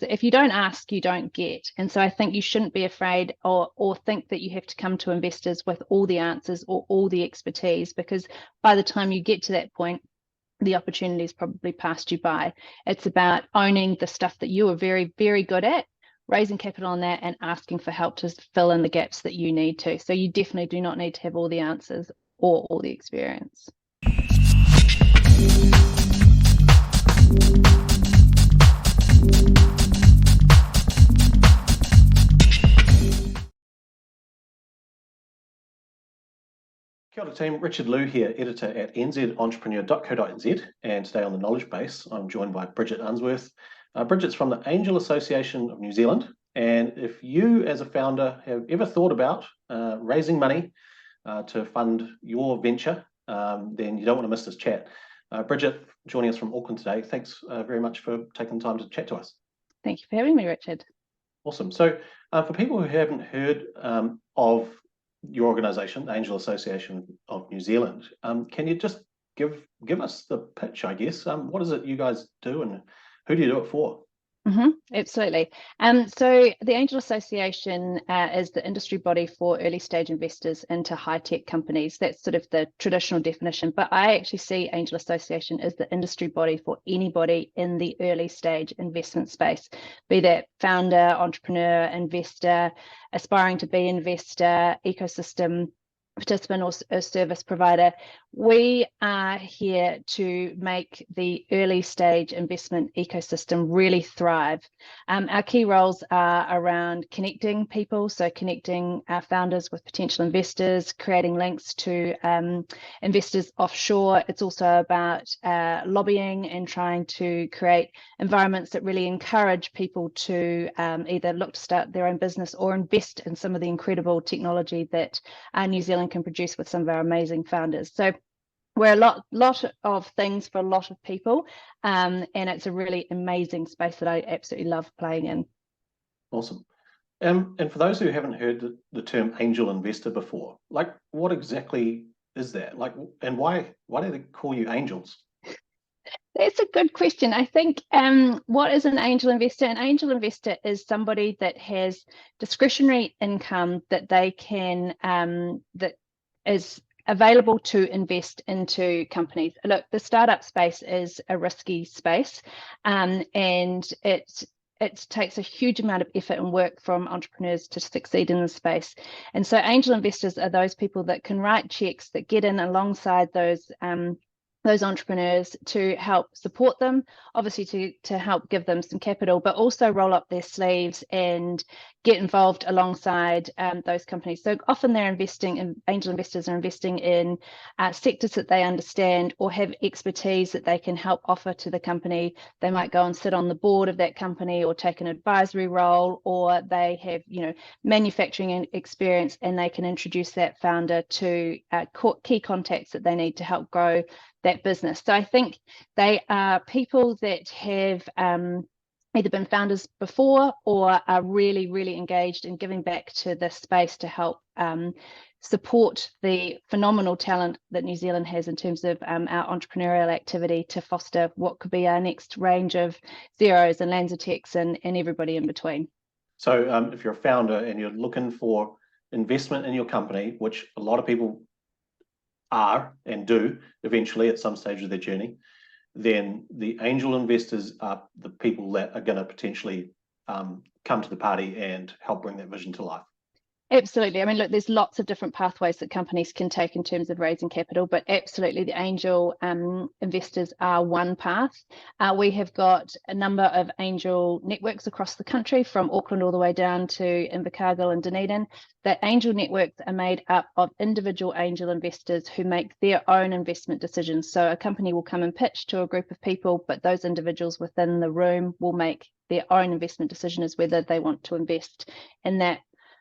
if you don't ask, you don't get. And so I think you shouldn't be afraid or think that you have to come to investors with all the answers or all the expertise, because by the time you get to that point, the opportunity's probably passed you by. It's about owning the stuff that you are very, very good at, raising capital on that, and asking for help to fill in the gaps that you need to. So you definitely do not need to have all the answers or all the experience. Kia ora team, Richard Liew here, editor at nzentrepreneur.co.nz, and today on the Knowledge Base, I'm joined by Bridget Unsworth. Bridget's from the Angel Association of New Zealand, and if you as a founder have ever thought about raising money to fund your venture, then you don't want to miss this chat. Bridget, joining us from Auckland today, thanks very much for taking the time to chat to us. Thank you for having me, Richard. Awesome. So for people who haven't heard of your organisation, the Angel Association of New Zealand, can you just give us the pitch, I guess? What is it you guys do and who do you do it for? Absolutely. So the Angel Association is the industry body for early stage investors into high-tech companies. That's sort of the traditional definition, but I actually see Angel Association as the industry body for anybody in the early stage investment space, be that founder, entrepreneur, investor, aspiring to be investor, ecosystem participant, or a service provider. We are here to make the early stage investment ecosystem really thrive. Our key roles are around connecting people, so connecting our founders with potential investors, creating links to investors offshore. It's also about lobbying and trying to create environments that really encourage people to either look to start their own business or invest in some of the incredible technology that New Zealand can produce with some of our amazing founders. So we're a lot of things for a lot of people, and it's a really amazing space that I absolutely love playing in. Awesome. And for those who haven't heard the term angel investor before, like what exactly is that? Like, and why do they call you angels? That's a good question. I think what is an angel investor? An angel investor is somebody that has discretionary income that they can that is available to invest into companies. Look, the startup space is a risky space, and it takes a huge amount of effort and work from entrepreneurs to succeed in the space. And so angel investors are those people that can write checks, that get in alongside those entrepreneurs to help support them, obviously to help give them some capital, but also roll up their sleeves and get involved alongside those companies. So often they're investing in, angel investors are investing in sectors that they understand or have expertise that they can help offer to the company. They might go and sit on the board of that company or take an advisory role, or they have, manufacturing experience and they can introduce that founder to key contacts that they need to help grow that business. So I think they are people that have either been founders before or are really, really engaged in giving back to this space to help support the phenomenal talent that New Zealand has in terms of our entrepreneurial activity to foster what could be our next range of Xeros and LanzaTechs and everybody in between. So if you're a founder and you're looking for investment in your company, which a lot of people are and do eventually at some stage of their journey, then the angel investors are the people that are going to potentially come to the party and help bring that vision to life. Absolutely. I mean, look, there's lots of different pathways that companies can take in terms of raising capital, but absolutely the angel investors are one path. We have got a number of angel networks across the country, from Auckland all the way down to Invercargill and Dunedin. That angel networks are made up of individual angel investors who make their own investment decisions. So a company will come and pitch to a group of people, but those individuals within the room will make their own investment decision as whether they want to invest in that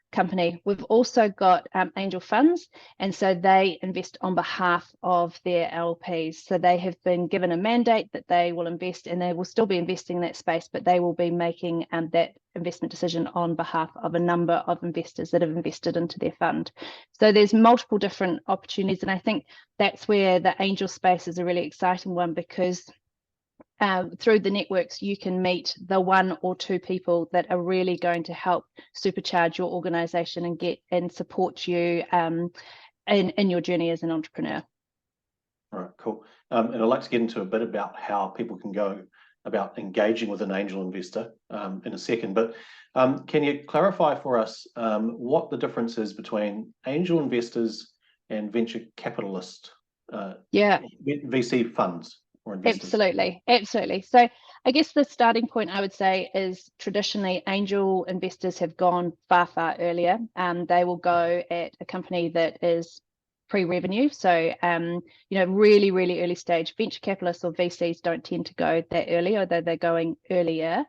company. We've also got angel funds, and so they invest on behalf of their LPs. So they have been given a mandate that they will invest, and they will still be investing in that space, but they will be making that investment decision on behalf of a number of investors that have invested into their fund. So there's multiple different opportunities, and I think that's where the angel space is a really exciting one, because through the networks, you can meet the 1 or 2 people that are really going to help supercharge your organization and support you in your journey as an entrepreneur. All right, cool. And I'd like to get into a bit about how people can go about engaging with an angel investor in a second. But can you clarify for us what the difference is between angel investors and venture capitalist VC funds or investors? Absolutely. So I guess the starting point I would say is traditionally angel investors have gone far earlier. They will go at a company that is pre-revenue. So, really early stage. Venture capitalists or VCs don't tend to go that early, although they're going earlier.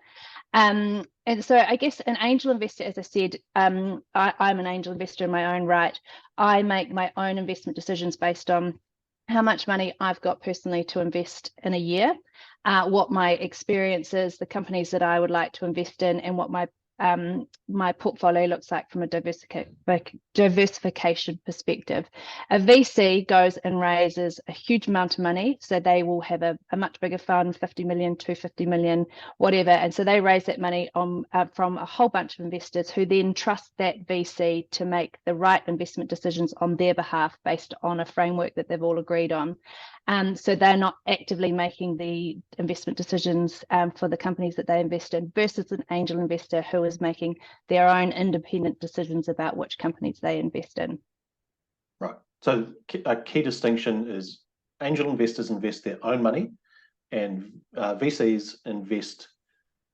And so I guess an angel investor, as I said, I'm an angel investor in my own right. I make my own investment decisions based on how much money I've got personally to invest in a year, what my experience is, the companies that I would like to invest in, and what my portfolio looks like from a diversification perspective. A VC goes and raises a huge amount of money, so they will have a much bigger fund, 50 million, 250 million, whatever, and so they raise that money from a whole bunch of investors who then trust that VC to make the right investment decisions on their behalf based on a framework that they've all agreed on. So they're not actively making the investment decisions for the companies that they invest in, versus an angel investor who is making their own independent decisions about which companies they invest in. Right. So a key distinction is angel investors invest their own money, and VCs invest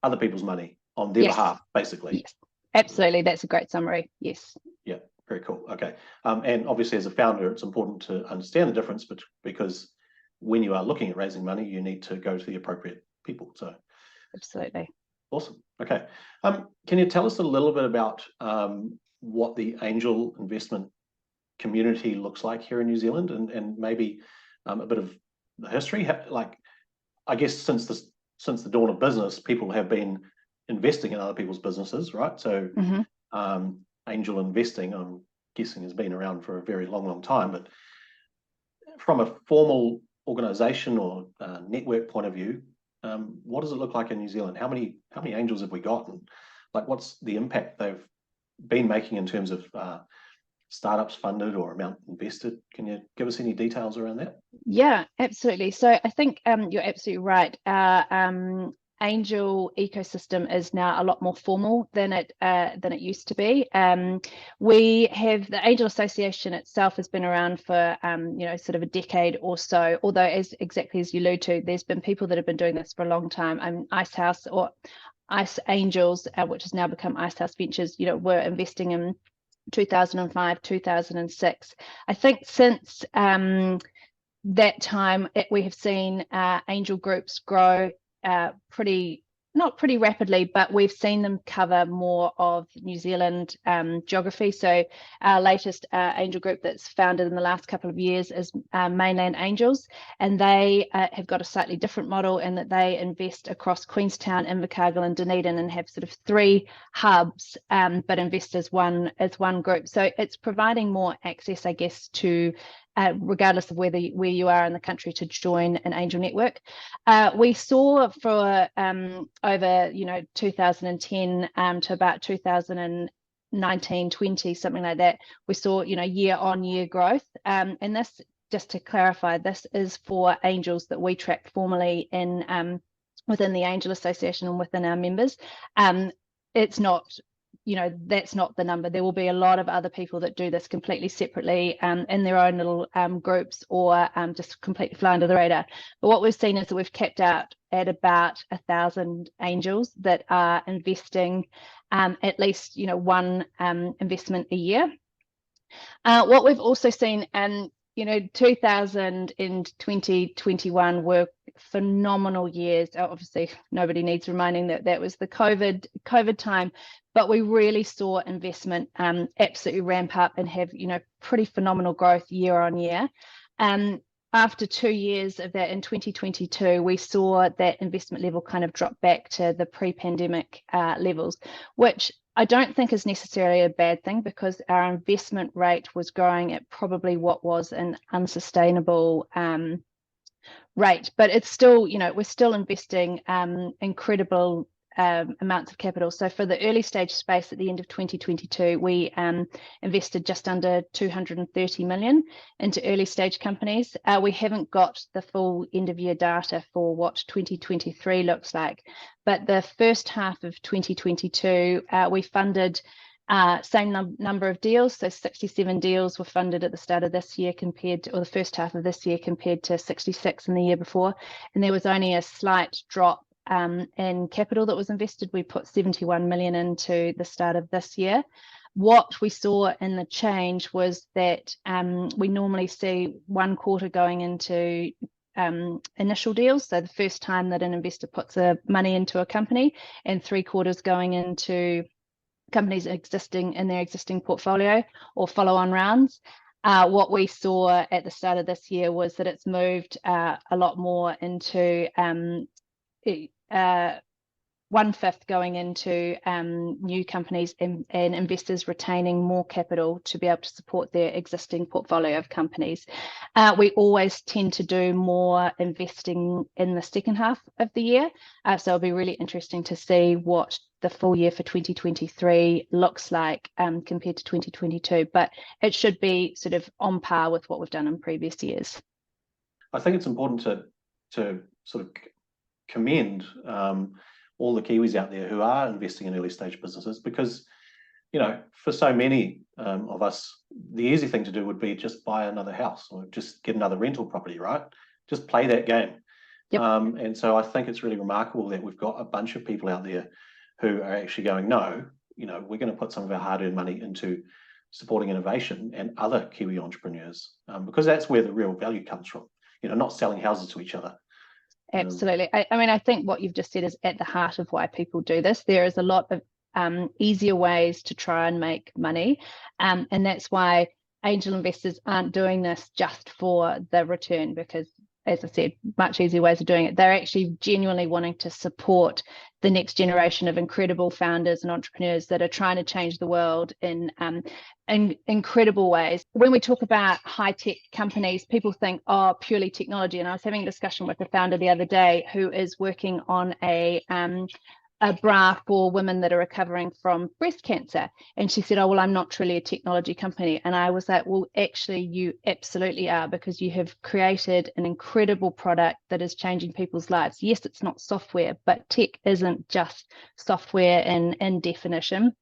other people's money on their behalf, basically. Yes, absolutely. That's a great summary. Yes. Yeah, very cool. Okay. And obviously, as a founder, it's important to understand the difference, because when you are looking at raising money, you need to go to the appropriate people. So, absolutely. Awesome. Okay. Can you tell us a little bit about what the angel investment community looks like here in New Zealand, and maybe a bit of the history? Like, I guess since the dawn of business, people have been investing in other people's businesses, right? So angel investing, I'm guessing, has been around for a very long time. But from a formal organization or network point of view, what does it look like in New Zealand? How many angels have we got, and like what's the impact they've been making in terms of startups funded or amount invested? Can you give us any details around that? Yeah, absolutely. So I think you're absolutely right. Our angel ecosystem is now a lot more formal than it used to be. We have the Angel Association itself has been around for sort of a decade or so. Although, exactly as you allude to, there's been people that have been doing this for a long time. Ice House or Ice Angels, which has now become Ice House Ventures, were investing in 2005, 2006. I think since that time, we have seen angel groups grow not pretty rapidly, but we've seen them cover more of New Zealand geography. So our latest angel group that's founded in the last couple of years is Mainland Angels, and they have got a slightly different model in that they invest across Queenstown, Invercargill and Dunedin, and have sort of 3 hubs, but invest as one group. So it's providing more access, I guess, to regardless of where you are in the country, to join an angel network. We saw for over 2010 to about 2019, 20, something like that, we saw year-on-year growth. And this, just to clarify, this is for angels that we track formally in within the Angel Association and within our members. It's not, that's not the number. There will be a lot of other people that do this completely separately in their own little groups, or just completely fly under the radar. But what we've seen is that we've capped out at about 1,000 angels that are investing at least one investment a year. What we've also seen, 2000 and 2021 were phenomenal years. Obviously, nobody needs reminding that was the COVID time, but we really saw investment absolutely ramp up and have pretty phenomenal growth year on year. After 2 years of that, in 2022, we saw that investment level kind of drop back to the pre-pandemic levels, which I don't think is necessarily a bad thing, because our investment rate was growing at probably what was an unsustainable Right, but it's still, we're still investing incredible amounts of capital. So for the early stage space at the end of 2022, we invested just under 230 million into early stage companies. We haven't got the full end of year data for what 2023 looks like, but the first half of 2022, we funded same number of deals, so 67 deals were funded at the start of this year compared to, or the first half of this year compared to 66 in the year before, and there was only a slight drop in capital that was invested. We put 71 million into the start of this year. What we saw in the change was that we normally see one quarter going into initial deals, so the first time that an investor puts money into a company, and 3 quarters going into companies existing in their existing portfolio or follow-on rounds. What we saw at the start of this year was that it's moved a lot more into 1/5 going into new companies and investors retaining more capital to be able to support their existing portfolio of companies. We always tend to do more investing in the second half of the year. So it'll be really interesting to see what the full year for 2023 looks like compared to 2022, but it should be sort of on par with what we've done in previous years. I think it's important to sort of commend all the Kiwis out there who are investing in early stage businesses, because for so many of us, the easy thing to do would be just buy another house or just get another rental property, right? Just play that game. Yep. And so I think it's really remarkable that we've got a bunch of people out there who are actually going, no, we're going to put some of our hard-earned money into supporting innovation and other Kiwi entrepreneurs, because that's where the real value comes from, not selling houses to each other. Absolutely. I mean, I think what you've just said is at the heart of why people do this. There is a lot of easier ways to try and make money. And that's why angel investors aren't doing this just for the return, because, as I said, much easier ways of doing it. They're actually genuinely wanting to support the next generation of incredible founders and entrepreneurs that are trying to change the world in incredible ways. When we talk about high-tech companies, people think, oh, purely technology. And I was having a discussion with a founder the other day who is working on a bra for women that are recovering from breast cancer. And she said, oh, well, I'm not truly a technology company. And I was like, well, actually, you absolutely are, because you have created an incredible product that is changing people's lives. Yes, it's not software, but tech isn't just software in definition.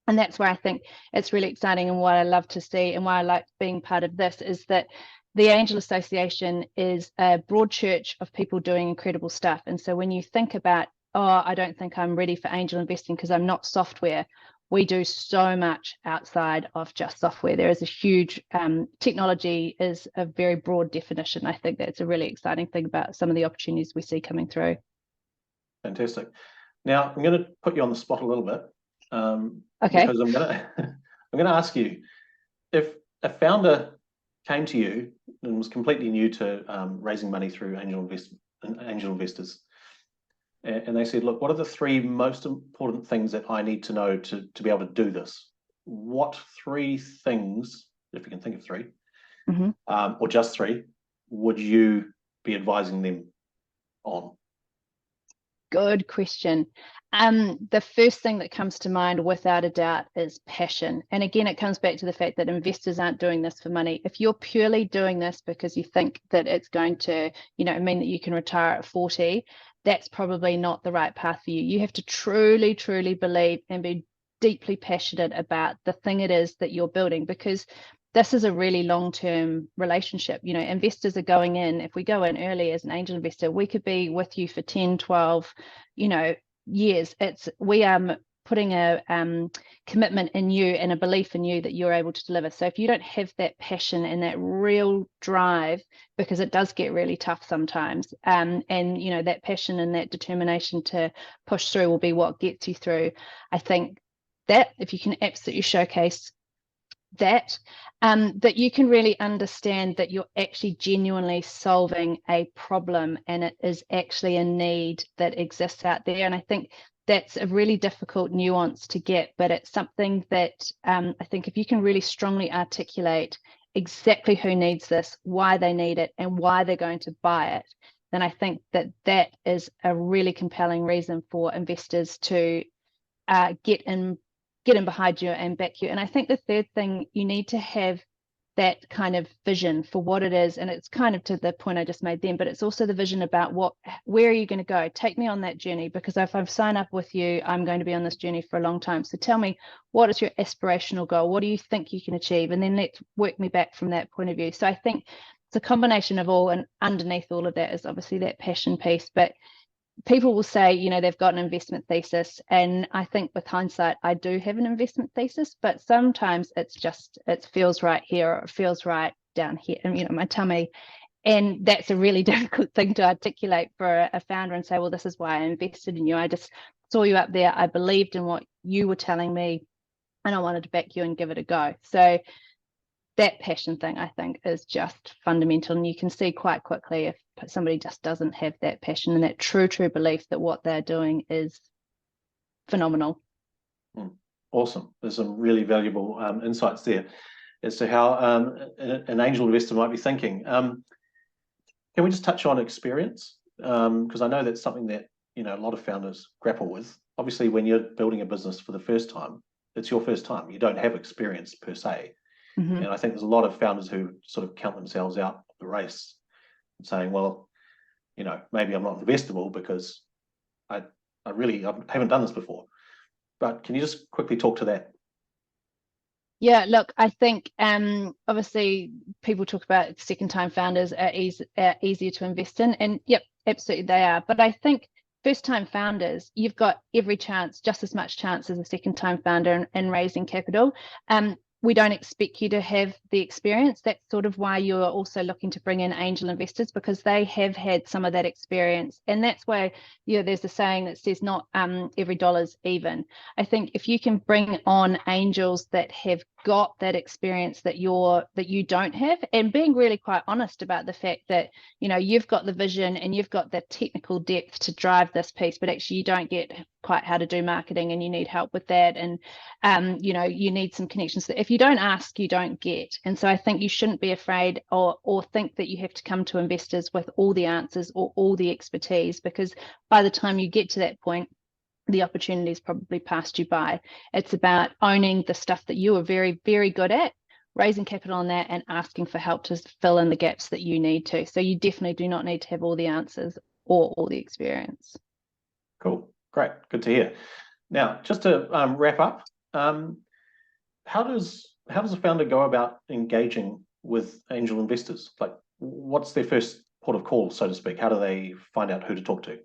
And that's where I think it's really exciting, and what I love to see and why I like being part of this is that the Angel Association is a broad church of people doing incredible stuff. And so when you think about, oh, I don't think I'm ready for angel investing because I'm not software, we do so much outside of just software. There is a huge technology is a very broad definition. I think that's a really exciting thing about some of the opportunities we see coming through. Fantastic. Now I'm going to put you on the spot a little bit. Okay. Because I'm going to ask you, if a founder came to you and was completely new to raising money through angel investors, and they said, look, what are the 3 most important things that I need to know to be able to do this? What 3 things, if you can think of 3, or just 3, would you be advising them on? Good question. The first thing that comes to mind without a doubt is passion. And again, it comes back to the fact that investors aren't doing this for money. If you're purely doing this because you think that it's going to, mean that you can retire at 40, that's probably not the right path for you. You have to truly, truly believe and be deeply passionate about the thing it is that you're building, because this is a really long-term relationship. Investors are going in. If we go in early as an angel investor, we could be with you for 10, 12, years. We are putting a commitment in you and a belief in you that you're able to deliver. So if you don't have that passion and that real drive, because it does get really tough sometimes, and that passion and that determination to push through will be what gets you through. I think that if you can absolutely showcase that you can really understand that you're actually genuinely solving a problem and it is actually a need that exists out there. And I think that's a really difficult nuance to get, but it's something that I think if you can really strongly articulate exactly who needs this, why they need it, and why they're going to buy it, then I think that is a really compelling reason for investors to get in behind you and back you. And I think the third thing, you need to have that kind of vision for what it is, and it's kind of to the point I just made then, but it's also the vision about where are you going to go? Take me on that journey, because if I've signed up with you, I'm going to be on this journey for a long time. So tell me, what is your aspirational goal? What do you think you can achieve? And then let's work me back from that point of view. So I think it's a combination of all, and underneath all of that is obviously that passion piece. But people will say, you know, they've got an investment thesis, and I think with hindsight, I do have an investment thesis, but sometimes it feels right here, or it feels right down here, and, you know, my tummy. And that's a really difficult thing to articulate for a founder and say, well, this is why I invested in you. I just saw you up there. I believed in what you were telling me, and I wanted to back you and give it a go. So that passion thing, I think, is just fundamental. And you can see quite quickly if somebody just doesn't have that passion and that true belief that what they're doing is phenomenal. Awesome. There's some really valuable insights there as to how an angel investor might be thinking. Can we just touch on experience? Because I know that's something that, you know, a lot of founders grapple with. Obviously, when you're building a business for the first time, it's your first time. You don't have experience per se. Mm-hmm. And I think there's a lot of founders who sort of count themselves out of the race, saying, well, you know, maybe I'm not investable because I haven't done this before. But can you just quickly talk to that? Yeah, look, I think obviously people talk about second-time founders are easier to invest in, and yep, absolutely they are. But I think first-time founders, you've got every chance, just as much chance as a second-time founder in raising capital. We don't expect you to have the experience. That's sort of why you're also looking to bring in angel investors, because they have had some of that experience. And that's why, you know, there's a saying that says not every dollar's even. I think if you can bring on angels that have got that experience that you don't have, and being really quite honest about the fact that, you know, you've got the vision and you've got the technical depth to drive this piece, but actually you don't get quite how to do marketing and you need help with that, and you know, you need some connections that if you don't ask, you don't get. And so I think you shouldn't be afraid or think that you have to come to investors with all the answers or all the expertise, because by the time you get to that point, the opportunities probably passed you by. It's about owning the stuff that you are very, very good at, raising capital on that, and asking for help to fill in the gaps that you need to. So you definitely do not need to have all the answers or all the experience. Cool, great, good to hear. Now, just to wrap up, how does a founder go about engaging with angel investors? Like, what's their first port of call, so to speak? How do they find out who to talk to?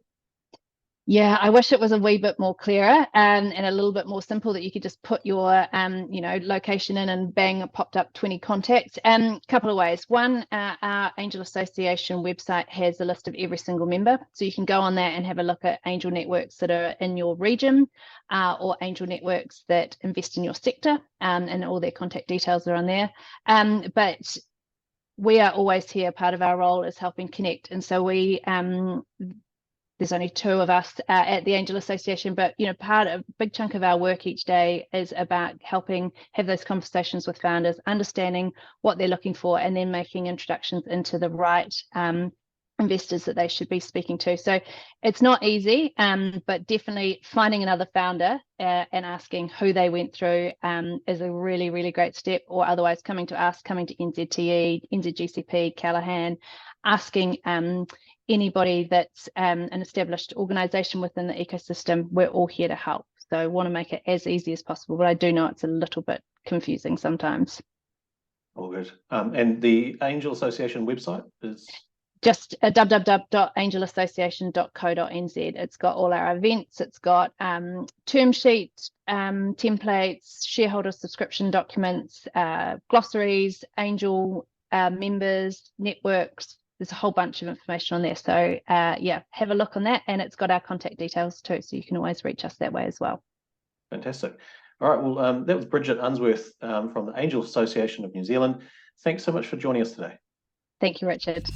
Yeah, I wish it was a wee bit more clearer and a little bit more simple, that you could just put your you know, location in and bang, it popped up 20 contacts. Couple of ways. One, our Angel Association website has a list of every single member, so you can go on there and have a look at angel networks that are in your region, or angel networks that invest in your sector, and all their contact details are on there. But we are always here. Part of our role is helping connect, and so we there's only 2 of us at the Angel Association, but, you know, a big chunk of our work each day is about helping have those conversations with founders, understanding what they're looking for, and then making introductions into the right investors that they should be speaking to. So it's not easy, but definitely finding another founder and asking who they went through is a really, really great step, or otherwise coming to us, coming to NZTE, NZGCP, Callaghan, asking anybody that's an established organisation within the ecosystem. We're all here to help. So I want to make it as easy as possible, but I do know it's a little bit confusing sometimes. All good. And the Angel Association website is? Just www.angelassociation.co.nz. It's got all our events. It's got term sheet templates, shareholder subscription documents, glossaries, angel members, networks. There's a whole bunch of information on there. So yeah, have a look on that, and it's got our contact details too, so you can always reach us that way as well. Fantastic. All right, well, that was Bridget Unsworth from the Angel Association of New Zealand. Thanks so much for joining us today. Thank you, Richard.